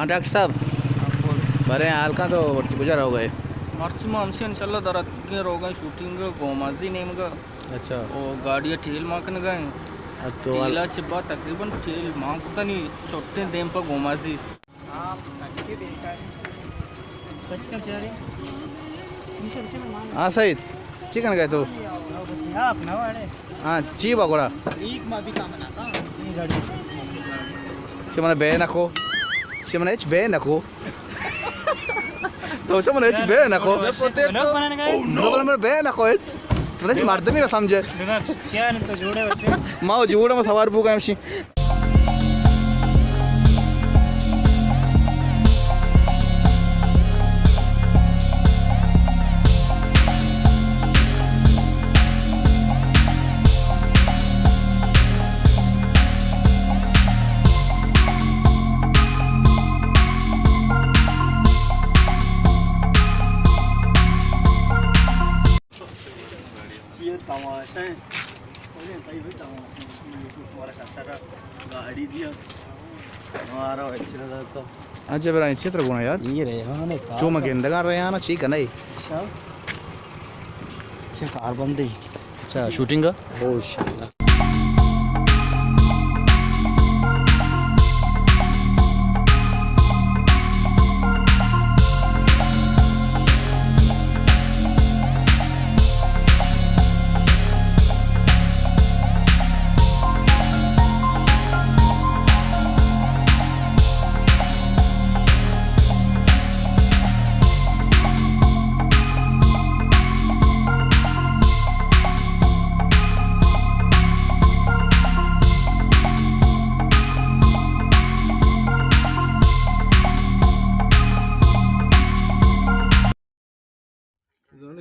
हाँ डॉक्टर साहब बरे हाल का तो गुजर हो गए मर्च मामसी इंशाल्लाह दरत के रोगा शूटिंग गोमाजी नेम का अच्छा और गाड़ी ठेल माकन गए अब तो टीला चिब्बा तकरीबन ठेल मां को तनी छोटे देम पर गोमाजी हाँ सही चिकन गए तो हाँ ची बगोड़ा सिमना बे नको सिमना एच बे नको तो सिमना एच बे नको डबल में बे नको एच तुमने मर्द मेरा समझे माँ जोड़ा में सवार बुका है गाड़ी दिया हमारा तो आज बरा चित्र गुना यार ये रे हां जो मैं गेंद कर रहे हैं ना ठीक है नहीं अच्छा कार बंदी अच्छा शूटिंग का ओ इंशाल्लाह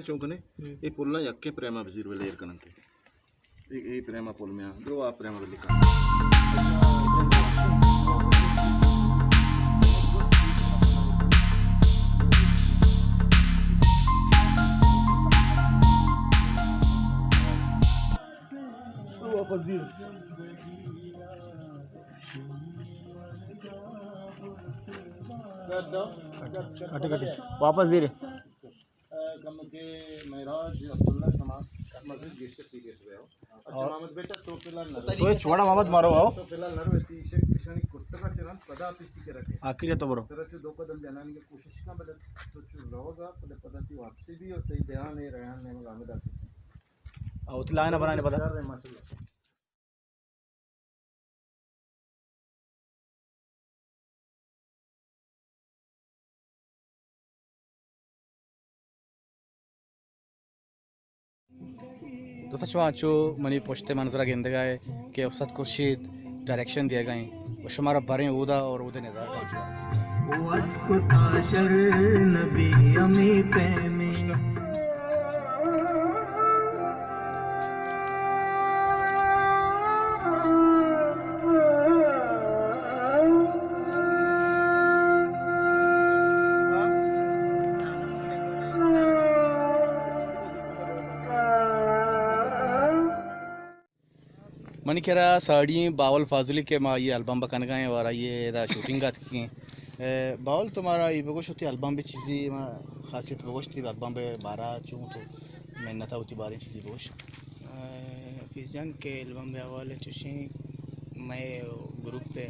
चौंकने ये पुलना यक्के प्रेमा वजीर वाले एर कनंते ये प्रेमा पुल में दो आप प्रेमा वाले का वापस दे रे कम के मेराज अब्दुल्ला समाज मस्जिद गेस्ट पीके से हो अच्छा मोहम्मद बेटा तो फिलहाल तो छोड़ा मोहम्मद मारो आओ तो फिलहाल नरवती से किसानी कुत्ता का चरण पदा पिस्ती के रखे आखिर तो बरो तरह से दो कदम जाने की कोशिश का बदल तो रहोगा पद पद्धति वापसी भी और सही बयान है रहन ने मगामदा और उतला ना बनाने पता माशाल्लाह तो सच वाचो मनी पोछते मंजरा गेंद गए के औसत खुर्शीद डायरेक्शन दिए गए वो शुमारा भरें उदा और उदे नज़र मनी कह रहा साड़ी बावल फाजुली के माँ ये एल्बम बकन गए और ये दा शूटिंग का थी बावल तुम्हारा ये बगोश होती एल्बम भी चीज़ी खासियत बगोश थी एल्बम पे 12 चूँ तो मैंने था उतनी 12 चीज़ी बगोश फिजन के एल्बम में हवाले चुशी मैं ग्रुप पे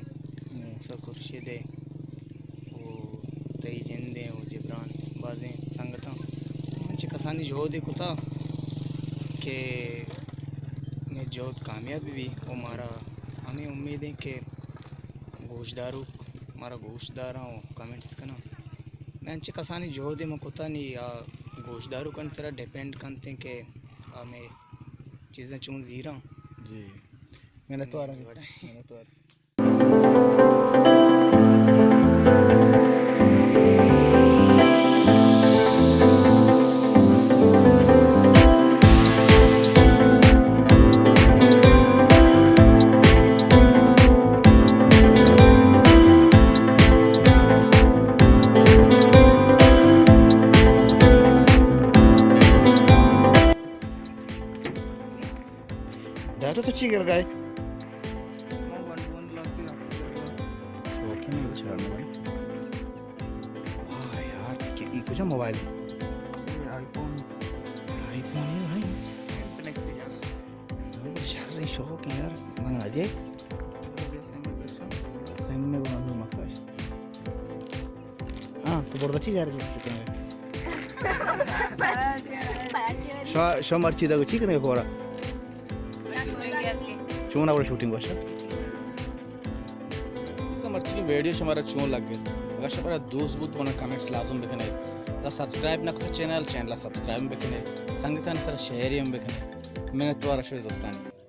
सब खुर्शीद वो तई जिंदे वो जिब्रान बाजें संगता अच्छे कसानी जो देखो था कि मैं जो कामयाबी भी वो मारा हमें उम्मीद है कि गोशदारू मारा गोशदार हो कमेंट्स करना मैं अच्छे कसानी जो दे मकोता नहीं या गोशदारू कन फिर डिपेंड करते हैं कि हमें चीज़ें चूँ जीरा जी मैंने तो आ रहा मैंने तो आ रहा डाटा तो ठीक कर गए ओके नहीं छाड़ना भाई शो मोबाइल आईफोन आईफोन है भाई शहर शौक है यार मंगा दिए सही में बना मकाश हाँ तो बहुत अच्छी जा रही है शो मर्ची दा ठीक नहीं कोरा चूना और शूटिंग वाशा तो मर्ची की वीडियो हमारा चून लग गया अगर हमारा दोस्त बुत बना कमेंट्स लाजम बेकने ला सब्सक्राइब ना तो channel subscribe bakanae संगीतान sir share यम बेकने मैंने तो आरा शो दोस्तानी